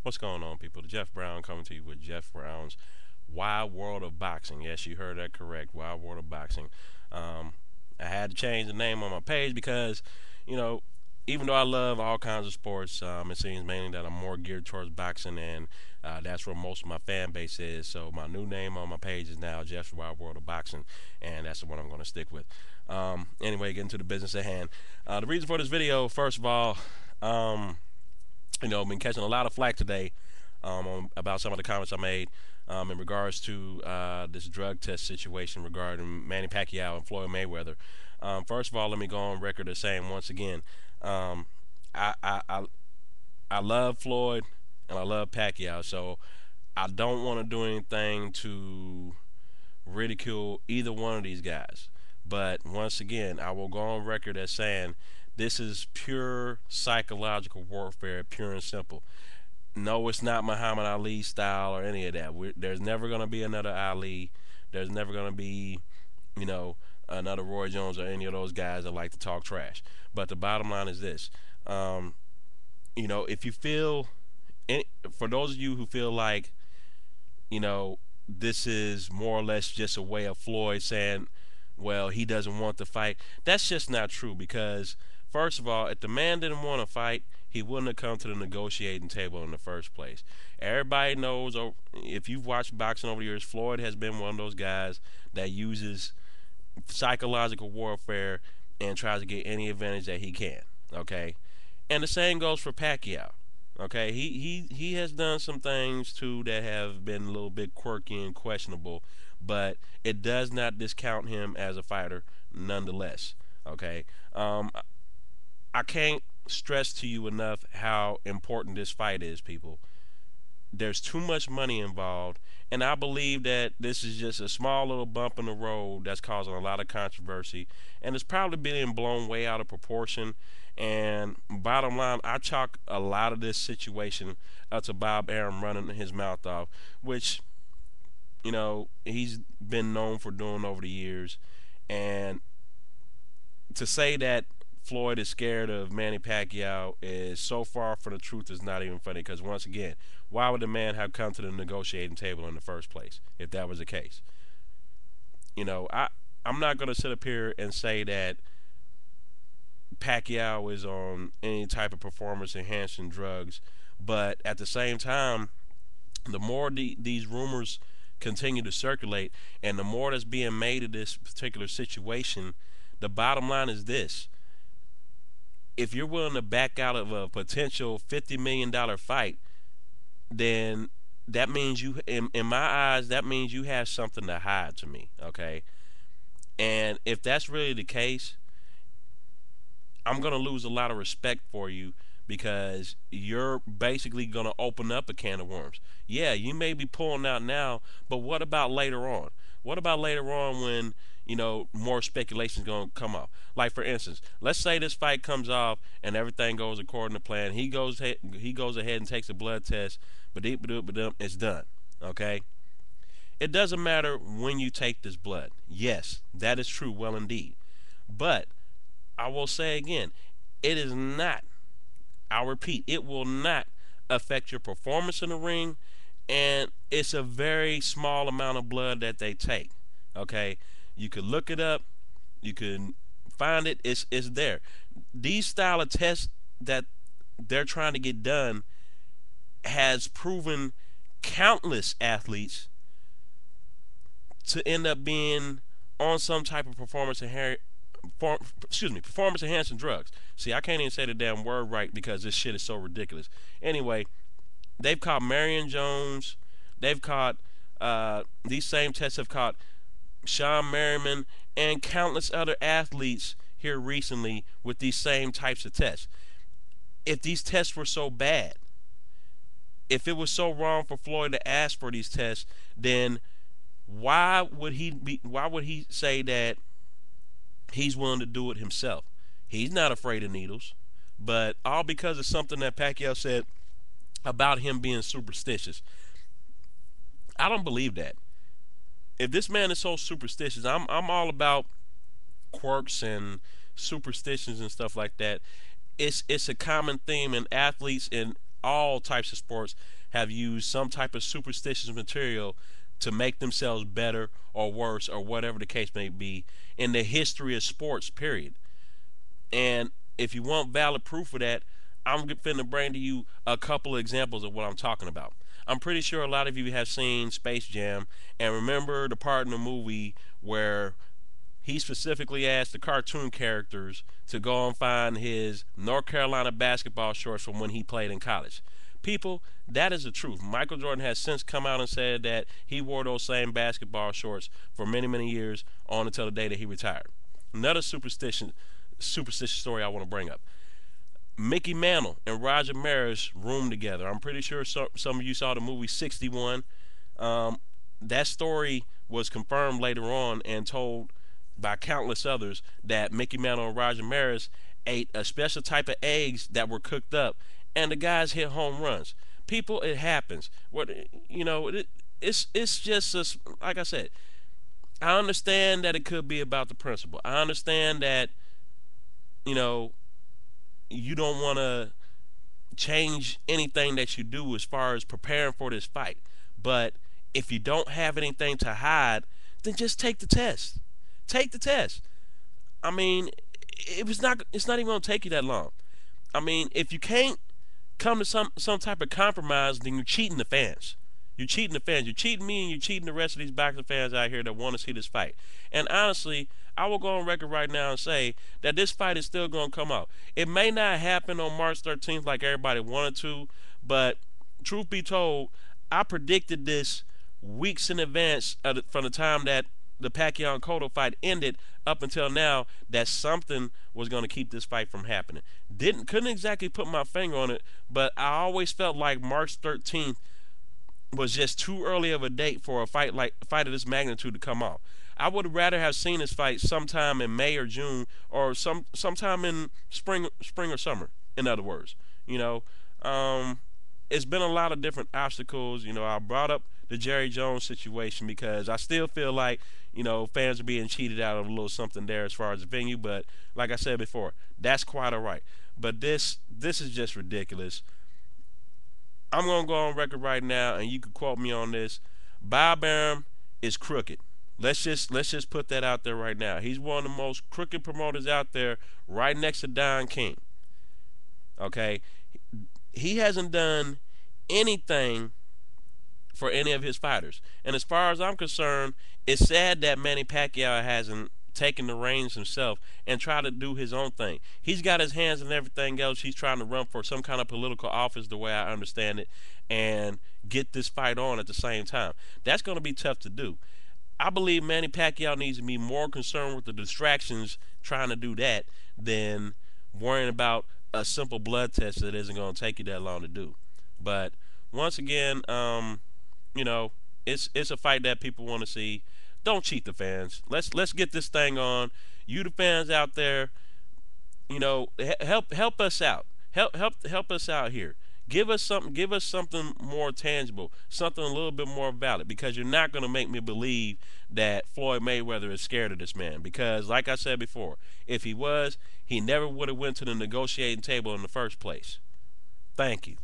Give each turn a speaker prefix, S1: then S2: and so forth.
S1: What's going on, people? Jeff Brown coming to you with Jeff Brown's Wild World of Boxing. Yes, you heard that correct. Wild World of Boxing. Um, I had to change the name on my page because, you know, even though I love all kinds of sports, it seems mainly that I'm more geared towards boxing, and that's where most of my fan base is. So my new name on my page is now Jeff's Wild World of Boxing, and that's the one I'm going to stick with. Anyway, getting to the business at hand. The reason for this video, first of all, um, been catching a lot of flack today about some of the comments I made in regards to this drug test situation regarding Manny Pacquiao and Floyd Mayweather. First of all, let me go on record as saying once again, um, I, I, I I love Floyd and I love Pacquiao, so I don't want to do anything to ridicule either one of these guys. But once again, I will go on record as saying this is pure psychological warfare, pure and simple. No, it's not Muhammad Ali style or any of that. There's never going to be another Ali. There's never going to be, you know, another Roy Jones or any of those guys that like to talk trash. But the bottom line is this. Um, if you feel, for those of you who feel like, this is more or less just a way of Floyd saying, well, he doesn't want to fight. That's just not true because, first of all, if the man didn't want to fight, he wouldn't have come to the negotiating table in the first place. Everybody knows, if you've watched boxing over the years, Floyd has been one of those guys that uses psychological warfare and tries to get any advantage that he can. Okay, and the same goes for Pacquiao. Okay, he has done some things too that have been a little bit quirky and questionable, but it does not discount him as a fighter, nonetheless. Okay, I can't stress to you enough how important this fight is, people. There's too much money involved, and I believe that this is just a small little bump in the road that's causing a lot of controversy, and it's probably being blown way out of proportion. And bottom line, I chalk a lot of this situation up to Bob Arum running his mouth off, which he's been known for doing over the years. And to say that Floyd is scared of Manny Pacquiao is so far from the truth. It's not even funny because once again, why would the man have come to the negotiating table in the first place if that was the case? I'm not going to sit up here and say that Pacquiao is on any type of performance enhancing drugs, but at the same time, the more these rumors continue to circulate and the more that's being made of this particular situation, the bottom line is this: if you're willing to back out of a potential $50 million fight, then that means in my eyes, that means you have something to hide to me. Okay, and if that's really the case, I'm gonna lose a lot of respect for you because you're basically gonna open up a can of worms. Yeah, you may be pulling out now, but what about later on? What about later on when more speculation is gonna come off? Like for instance, let's say this fight comes off and everything goes according to plan. He goes ahead and takes a blood test, but it's done. Okay. It doesn't matter when you take this blood. Yes, that is true, well indeed. But I will say again, it is not, I'll repeat, it will not affect your performance in the ring, and it's a very small amount of blood that they take. Okay? You can look it up, you can find it, it's there. These style of tests that they're trying to get done has proven countless athletes to end up being on some type of performance enhancing drugs. See, I can't even say the damn word right because this shit is so ridiculous. Anyway, they've caught Marion Jones. They've caught these same tests have caught Sean Merriman and countless other athletes here recently with these same types of tests. If these tests were so bad, if it was so wrong for Floyd to ask for these tests, then why would he say that he's willing to do it himself? He's not afraid of needles, but all because of something that Pacquiao said about him being superstitious. I don't believe that. If this man is so superstitious, I'm all about quirks and superstitions and stuff like that. It's a common theme in athletes and all types of sports have used some type of superstitious material to make themselves better or worse or whatever the case may be in the history of sports, period. And if you want valid proof of that, I'm finna bring to you a couple of examples of what I'm talking about. I'm pretty sure a lot of you have seen Space Jam and remember the part in the movie where he specifically asked the cartoon characters to go and find his North Carolina basketball shorts from when he played in college. People, that is the truth. Michael Jordan has since come out and said that he wore those same basketball shorts for many, many years on until the day that he retired. Another superstitious story I want to bring up. Mickey Mantle and Roger Maris roomed together. I'm pretty sure some of you saw the movie 61. Um, that story was confirmed later on and told by countless others that Mickey Mantle and Roger Maris ate a special type of eggs that were cooked up, and the guys hit home runs. People, it happens. What it's just like I said. I understand that it could be about the principle. I understand that you know you don't want to change anything that you do as far as preparing for this fight. But if you don't have anything to hide, then just take the test. Take the test. I mean, it's not even gonna take you that long. I mean, if you can't come to some type of compromise, then you're cheating the fans. You're cheating the fans. You're cheating me, and you're cheating the rest of these boxing fans out here that want to see this fight. And honestly, I will go on record right now and say that this fight is still going to come out. It may not happen on March 13th like everybody wanted to, but truth be told, I predicted this weeks in advance from the time that the Pacquiao and Cotto fight ended up until now that something was going to keep this fight from happening. Couldn't exactly put my finger on it, but I always felt like March 13th was just too early of a date for a fight of this magnitude to come off. I would rather have seen this fight sometime in May or June or sometime in spring or summer. In other words, you know, it's been a lot of different obstacles. I brought up the Jerry Jones situation because I still feel like fans are being cheated out of a little something there as far as the venue. But like I said before, that's quite all right. But this is just ridiculous. I'm gonna go on record right now, and you can quote me on this. Bob Arum is crooked. Let's just put that out there right now. He's one of the most crooked promoters out there, right next to Don King. Okay, he hasn't done anything for any of his fighters. And as far as I'm concerned, it's sad that Manny Pacquiao hasn't taken the reins himself and tried to do his own thing. He's got his hands in everything else. He's trying to run for some kind of political office, the way I understand it, and get this fight on at the same time. That's going to be tough to do. I believe Manny Pacquiao needs to be more concerned with the distractions trying to do that than worrying about a simple blood test that isn't going to take you that long to do. But once again, it's a fight that people want to see. Don't cheat the fans. Let's get this thing on. You the fans out there, help us out. Help us out here. Give us something. Give us something more tangible, something a little bit more valid. Because you're not going to make me believe that Floyd Mayweather is scared of this man. Because, like I said before, if he was, he never would have went to the negotiating table in the first place. Thank you.